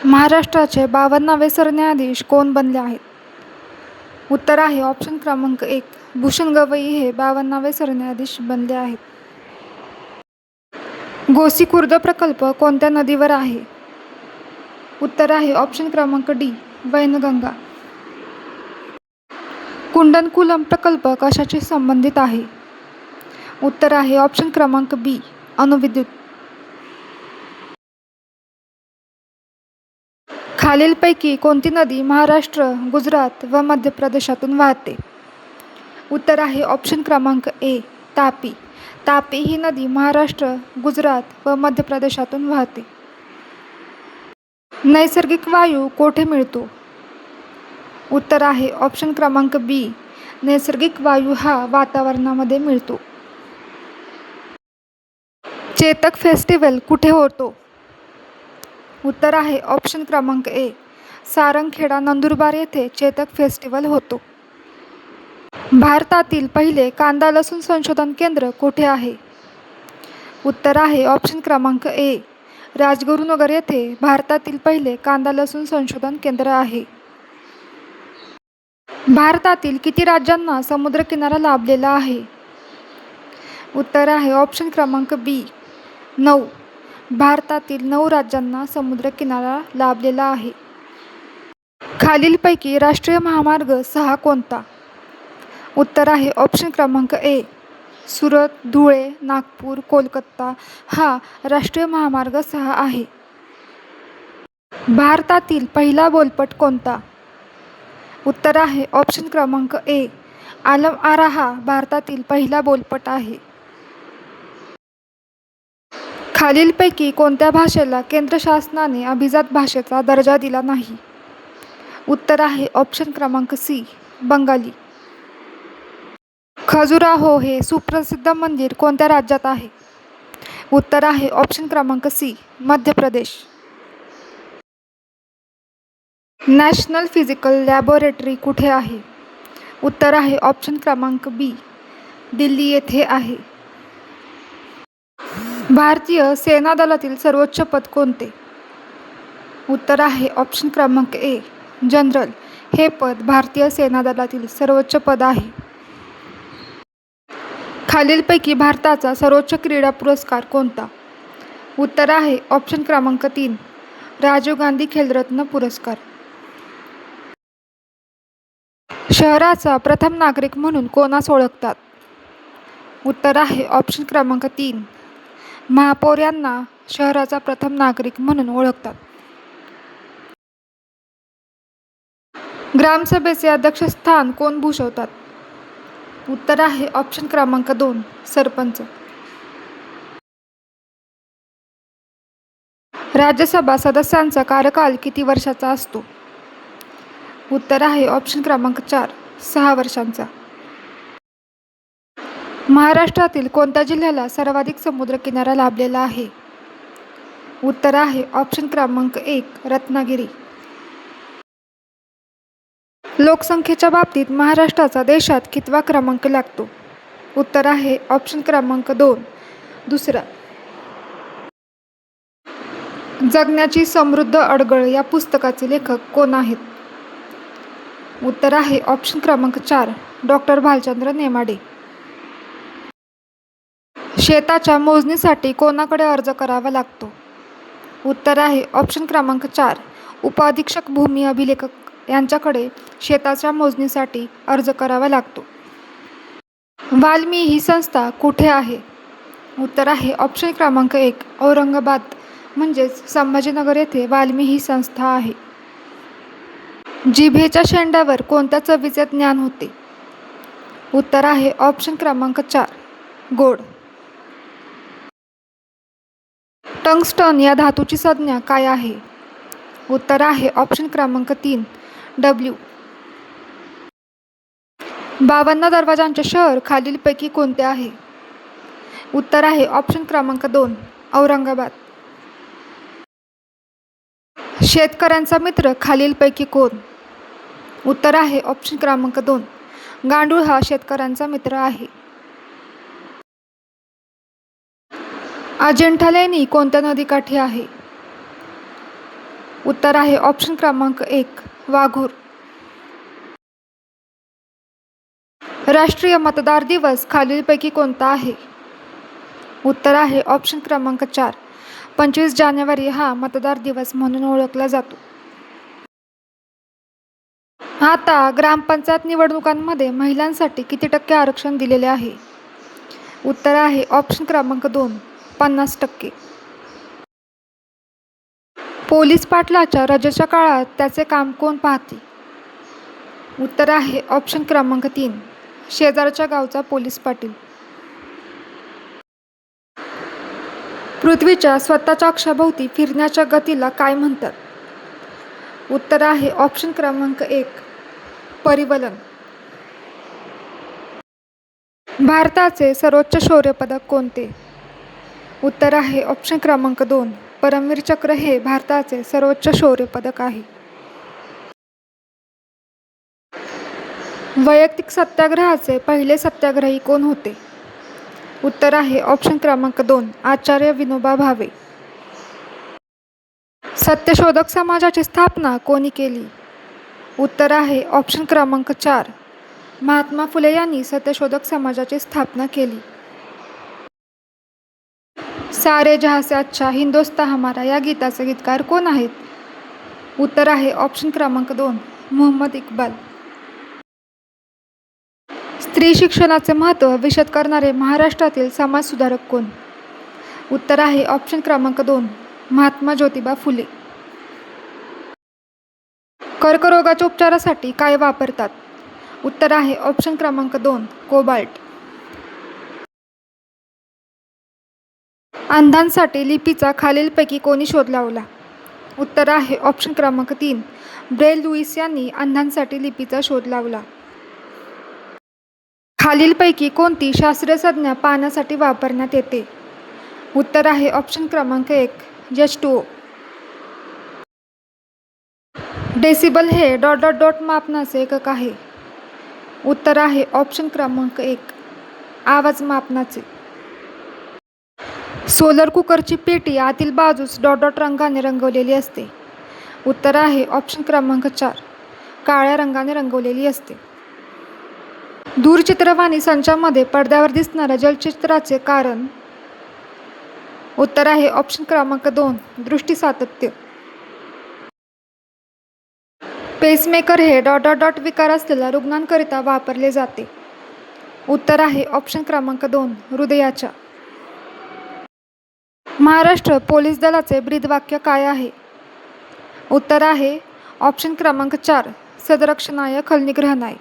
महाराष्ट्राचे 52वे सरन्यायाधीश कोण बनले आहेत? उत्तर आहे ऑप्शन क्रमांक 1, भूषण गवई हे 52वे सरन्यायाधीश बनले आहेत. गोसीखुर्द प्रकल्प कोणत्या नदीवर आहे? उत्तर आहे ऑप्शन क्रमांक डी, वैनगंगा. कुंडनकुलम प्रकल्प कशाशी संबंधित आहे? उत्तर आहे ऑप्शन क्रमांक बी, अणुविद्युत. खालीलपैकी कोणती नदी महाराष्ट्र, गुजरात व मध्य प्रदेशातून वाहते? उत्तर आहे ऑप्शन क्रमांक ए, तापी. तापी ही नदी महाराष्ट्र, गुजरात व मध्य प्रदेशातून वाहते. नैसर्गिक वायू कोठे मिळतो? उत्तर आहे ऑप्शन क्रमांक बी, नैसर्गिक वायू हा वातावरणामध्ये मिळतो. चेतक फेस्टिवल कुठे होतो? उत्तर आहे ऑप्शन क्रमांक ए, सारंगखेडा नंदुरबार येथे चेतक फेस्टिवल होतो. भारतातील पहिले कांदा लसूण संशोधन केंद्र कुठे आहे? उत्तर आहे ऑप्शन क्रमांक ए, राजगुरुनगर येथे भारतातील पहिले कांदा लसूण संशोधन केंद्र आहे. भारतातील किती राज्यांना समुद्रकिनारा लाभलेला आहे? उत्तर आहे ऑप्शन क्रमांक बी, 9. भारतातील 9 राज्यांना समुद्रकिनारा लाभलेला आहे. खालीलपैकी राष्ट्रीय महामार्ग 6 कोणता? उत्तर आहे ऑप्शन क्रमांक ए, सुरत, धुळे, नागपूर, कोलकाता हा राष्ट्रीय महामार्ग 6 आहे. भारतातील पहिला बोलपट कोणता? उत्तर आहे ऑप्शन क्रमांक ए, आलम आरा हा भारतातील पहिला बोलपट आहे. खालीलपैकी कोणत्या भाषेला केंद्र शासनाने अभिजात भाषेचा दर्जा दिला नाही? उत्तर आहे ऑप्शन क्रमांक सी, बंगाली. खजुराहो हे सुप्रसिद्ध मंदिर कोणत्या राज्यात आहे? उत्तर आहे ऑप्शन क्रमांक C, Madhya Pradesh. National physical laboratory कुठे आहे? उत्तर आहे ऑप्शन क्रमांक बी, दिल्ली येथे आहे. भारतीय सेना दलातील सर्वोच्च पद कोणते? उत्तर आहे ऑप्शन क्रमांक ए, जनरल. हे पद भारतीय सेना दलातील सर्वोच्च पद आहे. खालीलपैकी भारताचा सर्वोच्च क्रीडा पुरस्कार कोणता? उत्तर आहे ऑप्शन क्रमांक 3, राजीव गांधी खेलरत्न पुरस्कार. शहराचा प्रथम नागरिक म्हणून कोणास ओळखतात? उत्तर आहे ऑप्शन क्रमांक 3, महापौर यांना शहराचा प्रथम नागरिक म्हणून ओळखतात. ग्रामसभेचे अध्यक्षस्थान कोण भूषवतात? उत्तर आहे ऑप्शन क्रमांक 2, सरपंच. राज्यसभा सदस्यांचा कार्यकाल किती वर्षाचा असतो? उत्तर आहे ऑप्शन क्रमांक 4, 6 वर्षांचा. महाराष्ट्रातील कोणत्या जिल्ह्याला सर्वाधिक समुद्रकिनारा लाभलेला आहे? उत्तर आहे ऑप्शन क्रमांक 1, रत्नागिरी. लोकसंख्येच्या बाबतीत महाराष्ट्राचा देशात कितवा क्रमांक लागतो? उत्तर आहे ऑप्शन क्रमांक 2, दुसरा. जगण्याची समृद्ध अडगळ या पुस्तकाचे लेखक कोण आहेत? उत्तर आहे ऑप्शन क्रमांक 4, डॉक्टर भालचंद्र नेमाडे. शेताच्या मोजणीसाठी कोणाकडे अर्ज करावा लागतो? उत्तर आहे ऑप्शन क्रमांक 4, उपअधीक्षक भूमी अभिलेखक यांच्याकडे शेताच्या मोजणीसाठी अर्ज करावा लागतो. वाल्मी ही संस्था कुठे आहे? उत्तर आहे ऑप्शन क्रमांक 1, औरंगाबाद म्हणजेच संभाजीनगर येथे वाल्मी ही संस्था आहे. जिभेच्या शेंड्यावर कोणत्या चवीचे ज्ञान होते? उत्तर आहे ऑप्शन क्रमांक 4, गोड. टंगस्टन या धातूची संज्ञा काय आहे? उत्तर आहे ऑप्शन क्रमांक 3, डब्ल्यू. 52 दरवाजांचे शहर खालीलपैकी कोणते आहे? उत्तर आहे ऑप्शन क्रमांक 2, औरंगाबाद. शेतकऱ्यांचा मित्र खालीलपैकी कोण? उत्तर आहे ऑप्शन क्रमांक 2, गांडूळ हा शेतकऱ्यांचा मित्र आहे. अजिंठा लेणी कोणत्या नदीकाठी आहे? उत्तर आहे ऑप्शन क्रमांक 1 वाघूर. राष्ट्रीय मतदार दिवस खालीलपैकी कोणता आहे? उत्तर आहे ऑप्शन क्रमांक 4 25 जानेवारी हा मतदार दिवस म्हणून ओळखला जातो. आता ग्रामपंचायत निवडणुकांमध्ये महिलांसाठी किती टक्के आरक्षण दिलेले आहे? उत्तर आहे ऑप्शन क्रमांक 2 50%. पोलीस पाटलाच्या रजेच्या काळात त्याचे काम कोण पाहते? उत्तर आहे ऑप्शन क्रमांक 3 शेजारच्या गावचा पोलीस पाटील. पृथ्वीच्या स्वतःच्या अक्षाभोवती फिरण्याच्या गतीला काय म्हणतात? उत्तर आहे ऑप्शन क्रमांक 1 परिवलन. भारताचे सर्वोच्च शौर्य पदक कोणते? उत्तर आहे ऑप्शन क्रमांक 2 परमवीर चक्र हे भारताचे सर्वोच्च शौर्य पदक आहे. वैयक्तिक सत्याग्रहाचे पहिले सत्याग्रही कोण होते? उत्तर आहे ऑप्शन क्रमांक 2 आचार्य विनोबा भावे. सत्यशोधक समाजाची स्थापना कोणी केली? उत्तर आहे ऑप्शन क्रमांक 4 महात्मा फुले यांनी सत्यशोधक समाजाची स्थापना केली. सारे जहाँ से अच्छा हिंदोस्तान हमारा या गीताचे गीतकार कोण आहेत? उत्तर आहे ऑप्शन क्रमांक 2 मोहम्मद इक्बाल. स्त्री शिक्षणाचे महत्त्व विशद करणारे महाराष्ट्रातील समाजसुधारक कोण? उत्तर आहे ऑप्शन क्रमांक 2 महात्मा ज्योतिबा फुले. कर्करोगाच्या उपचारासाठी काय वापरतात? उत्तर आहे ऑप्शन क्रमांक 2 कोबाल्ट. अंधांसाठी लिपीचा खालीलपैकी कोणी शोध लावला? उत्तर आहे ऑप्शन क्रमांक 3 ब्रेल लुईस यांनी अंधांसाठी लिपीचा शोध लावला. खालीलपैकी कोणती शास्त्रीय संज्ञा पाहण्यासाठी वापरण्यात येते? उत्तर आहे ऑप्शन क्रमांक 1 H2O. डेसिबल हे ... मापनाचे एकक आहे. उत्तर आहे ऑप्शन क्रमांक 1 आवाज मापनाचे. सोलर कुकरची पेटी आतील बाजूस ... रंगाने रंगवलेली असते. उत्तर आहे ऑप्शन क्रमांक 4 काळ्या रंगाने रंगवलेली असते. दूरचित्रवाणी संचामध्ये पडद्यावर दिसणाऱ्या जलचित्राचे कारण? उत्तर आहे ऑप्शन क्रमांक 2 दृष्टी सातत्य. पेसमेकर हे ... विकार असलेल्या रुग्णांकरिता वापरले जाते. उत्तर आहे ऑप्शन क्रमांक 2 हृदयाच्या. महाराष्ट्र पोलीस दलाचे ब्रीदवाक्य काय आहे? उत्तर आहे ऑप्शन क्रमांक 4 सदरक्षणाय खलनिग्रहणाय.